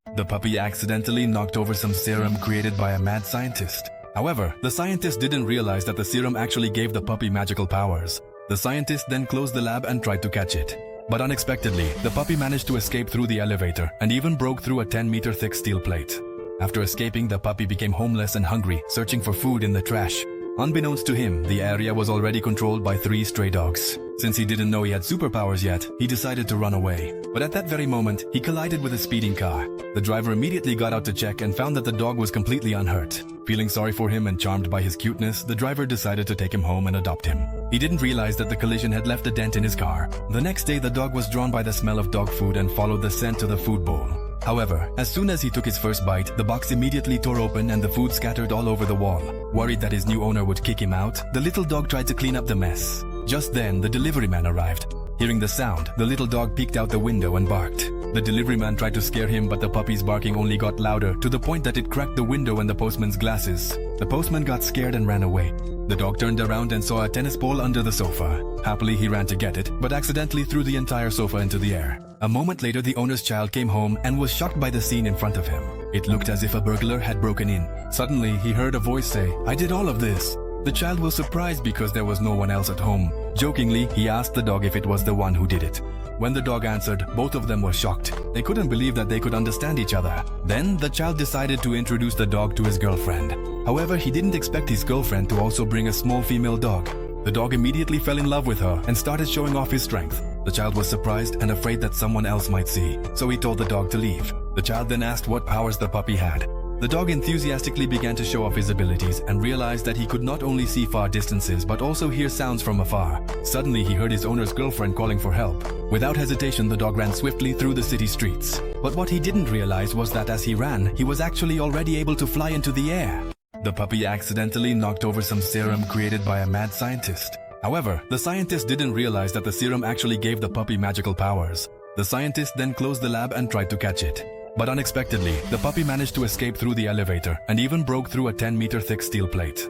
The puppy accidentally knocked over some serum created by a mad scientist. However, the scientist didn't realize that the serum actually gave the puppy magical powers. The scientist then closed the lab and tried to catch it. But unexpectedly, the puppy managed to escape through the elevator and even broke through a 10-meter thick steel plate. After escaping, the puppy became homeless and hungry, searching for food in the trash. Unbeknownst to him, the area was already controlled by 3 stray dogs. Since he didn't know he had superpowers yet, he decided to run away. But at that very moment, he collided with a speeding car. The driver immediately got out to check and found that the dog was completely unhurt. Feeling sorry for him and charmed by his cuteness, the driver decided to take him home and adopt him. He didn't realize that the collision had left a dent in his car. The next day, the dog was drawn by the smell of dog food and followed the scent to the food bowl. However, as soon as he took his first bite, the box immediately tore open and the food scattered all over the wall. Worried that his new owner would kick him out, the little dog tried to clean up the mess. Just then, the delivery man arrived. Hearing the sound, the little dog peeked out the window and barked. The delivery man tried to scare him, but the puppy's barking only got louder to the point that it cracked the window and the postman's glasses. The postman got scared and ran away. The dog turned around and saw a tennis ball under the sofa. Happily, he ran to get it, but accidentally threw the entire sofa into the air. A moment later, the owner's child came home and was shocked by the scene in front of him. It looked as if a burglar had broken in. Suddenly, he heard a voice say, "I did all of this." The child was surprised because there was no one else at home. Jokingly, he asked the dog if it was the one who did it. When the dog answered, both of them were shocked. They couldn't believe that they could understand each other. Then, the child decided to introduce the dog to his girlfriend. However, he didn't expect his girlfriend to also bring a small female dog. The dog immediately fell in love with her and started showing off his strength. The child was surprised and afraid that someone else might see, so he told the dog to leave. The child then asked what powers the puppy had. The dog enthusiastically began to show off his abilities and realized that he could not only see far distances but also hear sounds from afar. Suddenly, he heard his owner's girlfriend calling for help. Without hesitation, the dog ran swiftly through the city streets. But what he didn't realize was that as he ran, he was actually already able to fly into the air. The puppy accidentally knocked over some serum created by a mad scientist. However, the scientist didn't realize that the serum actually gave the puppy magical powers. The scientist then closed the lab and tried to catch it. But unexpectedly, the puppy managed to escape through the elevator and even broke through a 10-meter thick steel plate.